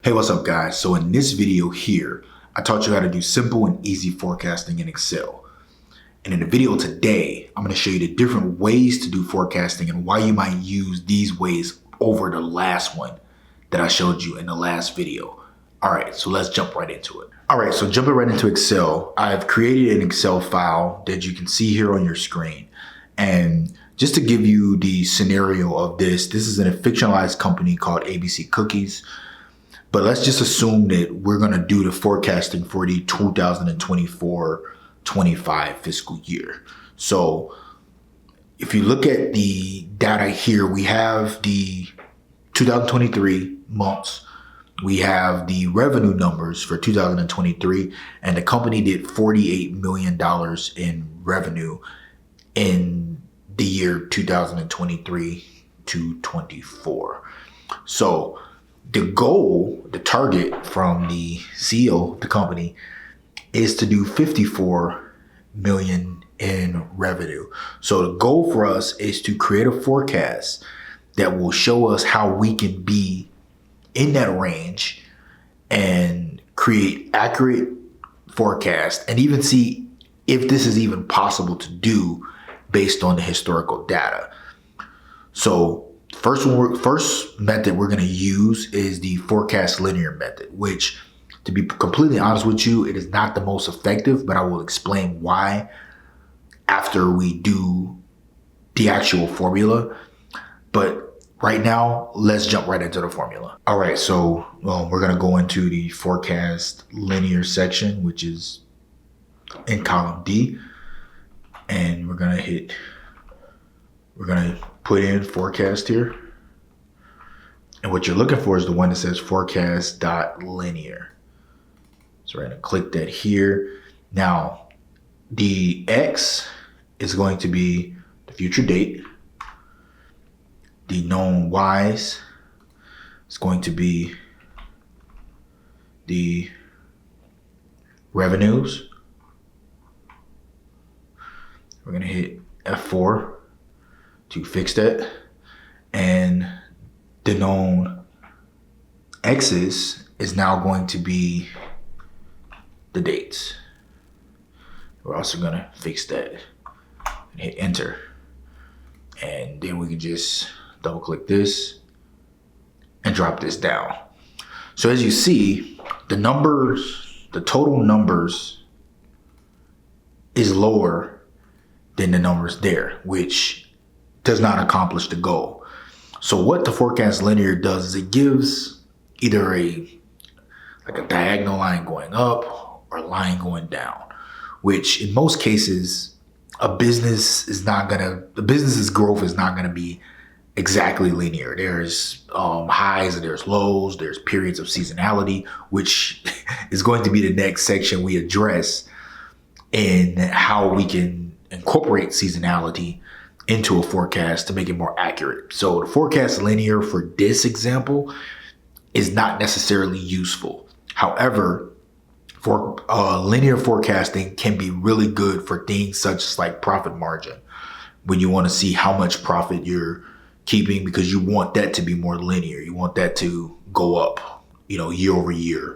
Hey, what's up guys? So in this video here, I taught you how to do simple and easy forecasting in Excel. And in the video today, I'm going to show you the different ways to do forecasting and why you might use these ways over the last one that I showed you in the last video. All right, so let's jump right into it. All right, so jumping right into Excel, I've created an Excel file that you can see here on your screen. And just to give you the scenario of this is in a fictionalized company called ABC Cookies. But let's just assume that we're going to do the forecasting for the 2024-25 fiscal year. So if you look at the data here, we have the 2023 months. We have the revenue numbers for 2023, and the company did $48 million in revenue in the year 2023 to 24. So the goal, the target from the CEO of the company is to do 54 million in revenue. So the goal for us is to create a forecast that will show us how we can be in that range and create accurate forecast and even see if this is even possible to do based on the historical data. So first method we're going to use is the FORECAST.LINEAR method, which, to be completely honest with you, it is not the most effective, but I will explain why after we do the actual formula. But right now, let's jump right into the formula. All right, so we're going to go into the FORECAST.LINEAR section, which is in column D, and we're going to put in forecast here. And what you're looking for is the one that says FORECAST.LINEAR. So we're going to click that here. Now, the X is going to be the future date. The known Y's is going to be the revenues. We're going to hit F4 to fix that, and the known X's is now going to be the dates. We're also going to fix that and hit enter, and then we can just double click this and drop this down. So as you see, the total numbers is lower than the numbers there, which does not accomplish the goal. So what the FORECAST.LINEAR does is it gives either a diagonal line going up or a line going down, which in most cases a business's growth is not gonna be exactly linear. There's highs and there's lows, there's periods of seasonality, which is going to be the next section we address in how we can incorporate seasonality into a forecast to make it more accurate. So the FORECAST.LINEAR for this example is not necessarily useful. However, for linear forecasting can be really good for things such as like profit margin, when you want to see how much profit you're keeping, because you want that to be more linear. You want that to go up, year over year.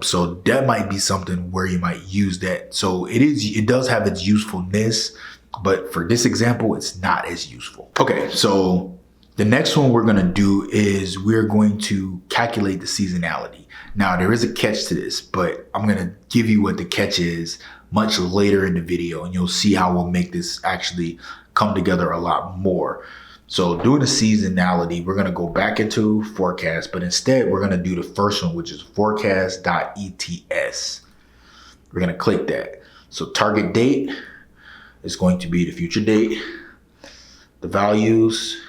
So that might be something where you might use that. So it does have its usefulness, but for this example, it's not as useful. Okay, so the next one we're gonna do is we're going to calculate the seasonality. Now there is a catch to this, but I'm gonna give you what the catch is much later in the video, and you'll see how we'll make this actually come together a lot more. So doing the seasonality, we're gonna go back into forecast, but instead we're gonna do the first one, which is Forcast.ETS. We're gonna click that. So target date is going to be the future date. The values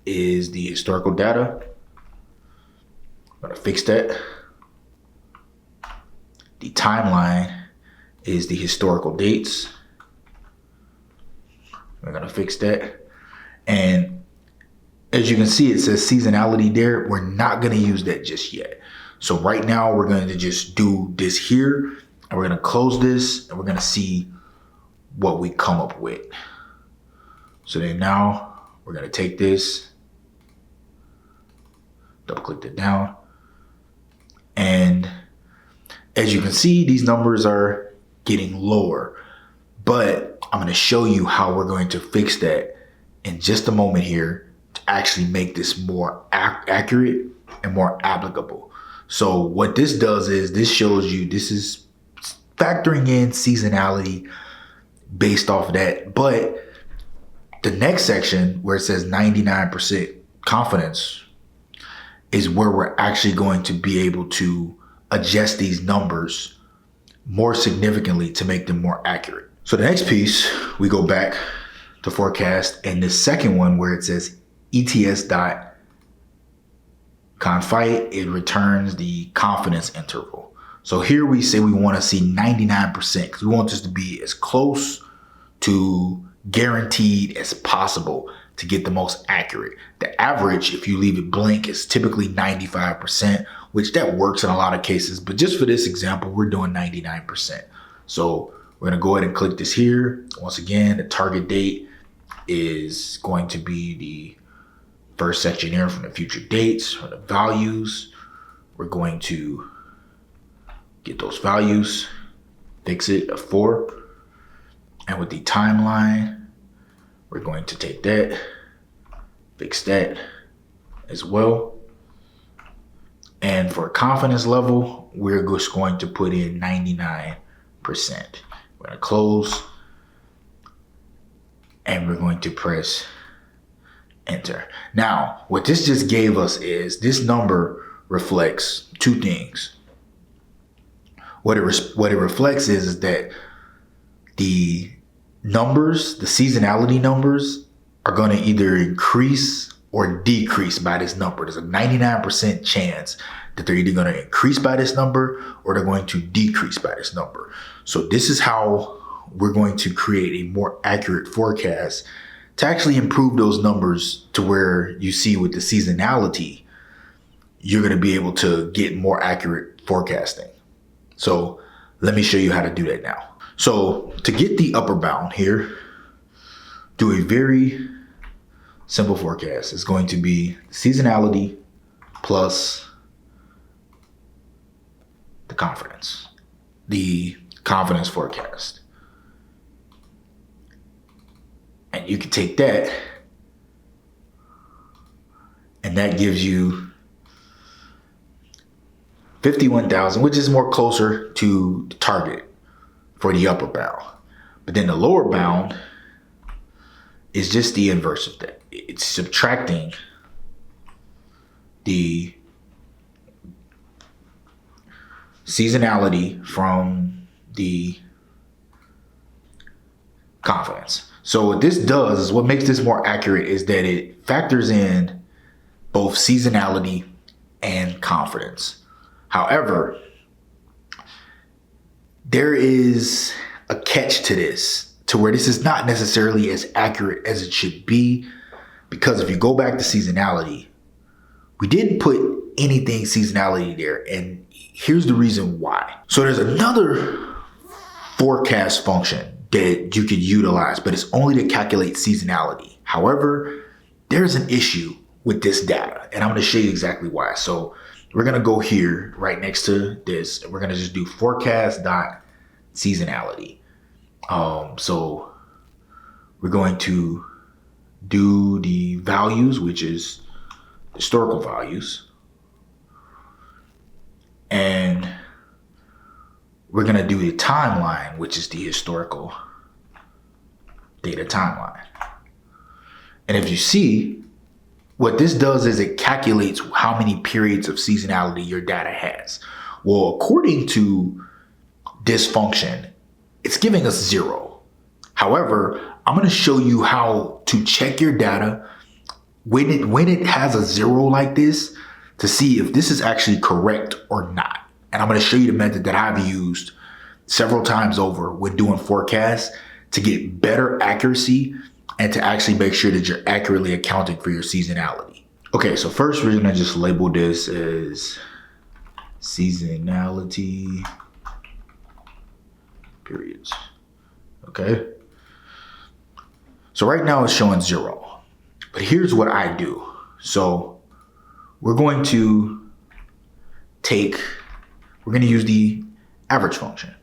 is the historical data. I'm gonna fix that. The timeline is the historical dates. We're gonna fix that. And as you can see, it says seasonality there. We're not gonna use that just yet. So right now we're going to just do this here, and we're gonna close this, and we're gonna see what we come up with. So then now we're gonna take this, double click it down, As you can see, these numbers are getting lower, but I'm going to show you how we're going to fix that in just a moment here to actually make this more accurate and more applicable. So what this does is this shows you, this is factoring in seasonality based off of that. But the next section where it says 99% confidence is where we're actually going to be able to adjust these numbers more significantly to make them more accurate. So the next piece, we go back to forecast, and the second one where it says ETS dot confide, it returns the confidence interval. So here we say we want to see 99% because we want this to be as close to guaranteed as possible to get the most accurate. The average, if you leave it blank, is typically 95%, which that works in a lot of cases. But just for this example, we're doing 99%. So we're going to go ahead and click this here. Once again, the target date is going to be the first section here from the future dates or the values. We're going to get those values, fix it a 4. And with the timeline, we're going to take that, fix that as well. And for confidence level, we're just going to put in 99%. We're going to close and we're going to press enter. Now, what this just gave us is this number reflects two things. What it reflects is that the numbers, the seasonality numbers, are going to either increase or decrease by this number. There's a 99% chance that they're either going to increase by this number or they're going to decrease by this number. So this is how we're going to create a more accurate forecast to actually improve those numbers to where you see with the seasonality, you're going to be able to get more accurate forecasting. So let me show you how to do that now. So to get the upper bound here, do a very simple forecast. It's going to be seasonality plus the confidence forecast. And you can take that and that gives you 51,000, which is more closer to the target for the upper bound. But then the lower bound is just the inverse of that. It's subtracting the seasonality from the confidence. So what this does is what makes this more accurate is that it factors in both seasonality and confidence. However, there is a catch to this, to where this is not necessarily as accurate as it should be, because if you go back to seasonality, we didn't put anything seasonality there, and here's the reason why. So there's another forecast function that you could utilize, but it's only to calculate seasonality. However, there's an issue with this data, and I'm going to show you exactly why. So we're going to go here right next to this, and we're going to just do forecast.seasonality. So we're going to do the values, which is historical values. And we're going to do the timeline, which is the historical data timeline. And if you see, what this does is it calculates how many periods of seasonality your data has. Well, according to this function, it's giving us 0. However, I'm going to show you how to check your data when it has a 0 like this to see if this is actually correct or not. And I'm going to show you the method that I've used several times over when doing forecasts to get better accuracy and to actually make sure that you're accurately accounting for your seasonality. Okay, so first we're going to just label this as seasonality periods. Okay. So right now it's showing 0, but here's what I do. So we're going to use the average function.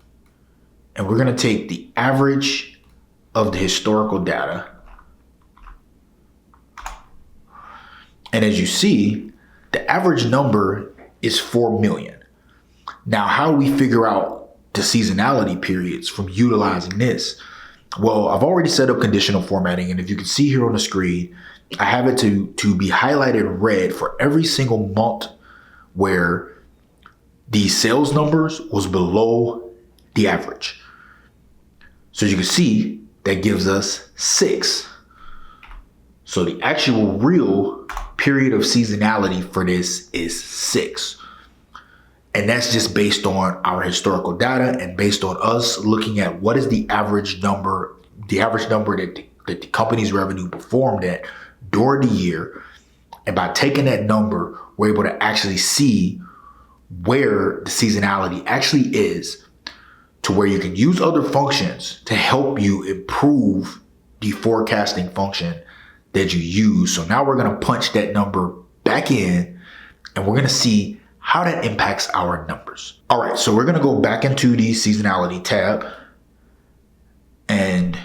And we're going to take the average of the historical data. And as you see, the average number is 4 million. Now, how do we figure out the seasonality periods from utilizing this? Well, I've already set up conditional formatting. And if you can see here on the screen, I have it to be highlighted red for every single month where the sales numbers was below the average. So as you can see, that gives us 6. So the actual real period of seasonality for this is 6. And that's just based on our historical data and based on us looking at what is the average number that the company's revenue performed at during the year. And by taking that number, we're able to actually see where the seasonality actually is, to where you can use other functions to help you improve the forecasting function that you use. So now we're going to punch that number back in and we're going to see how that impacts our numbers. All right, so we're going to go back into the seasonality tab and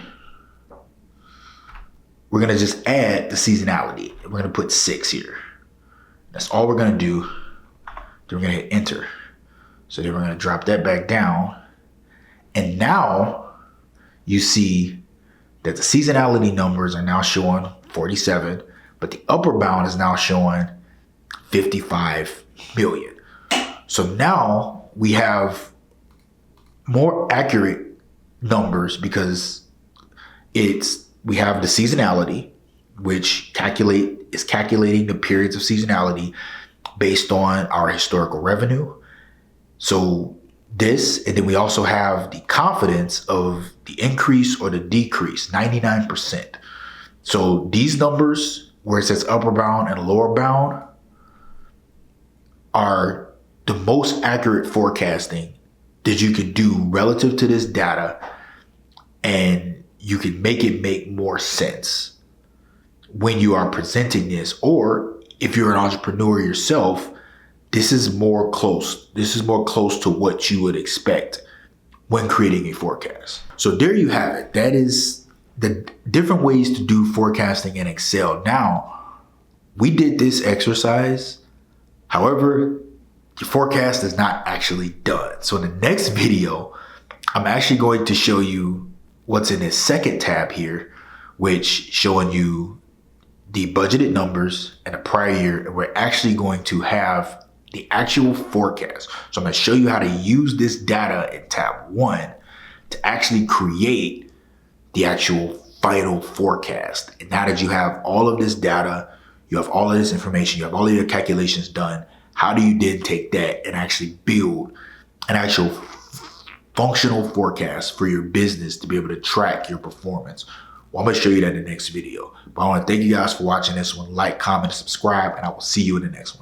we're going to just add the seasonality. We're going to put 6 here. That's all we're going to do. Then we're going to hit enter. So then we're going to drop that back down. And now you see that the seasonality numbers are now showing 47, but the upper bound is now showing 55 million. So now we have more accurate numbers because we have the seasonality, which is calculating the periods of seasonality based on our historical revenue. So this, and then we also have the confidence of the increase or the decrease, 99%. So these numbers where it says upper bound and lower bound are the most accurate forecasting that you can do relative to this data, and you can make it make more sense when you are presenting this. Or if you're an entrepreneur yourself, this is more close to what you would expect when creating a forecast. So there you have it. That is the different ways to do forecasting in Excel. Now, we did this exercise. However, your forecast is not actually done. So in the next video, I'm actually going to show you what's in this second tab here, which showing you the budgeted numbers and the prior year. And we're actually going to have the actual forecast. So I'm going to show you how to use this data in tab 1 to actually create the actual final forecast. And now that you have all of this data, you have all of this information, you have all of your calculations done, how do you then take that and actually build an actual functional forecast for your business to be able to track your performance? Well, I'm going to show you that in the next video. But I want to thank you guys for watching this one. Like, comment, subscribe, and I will see you in the next one.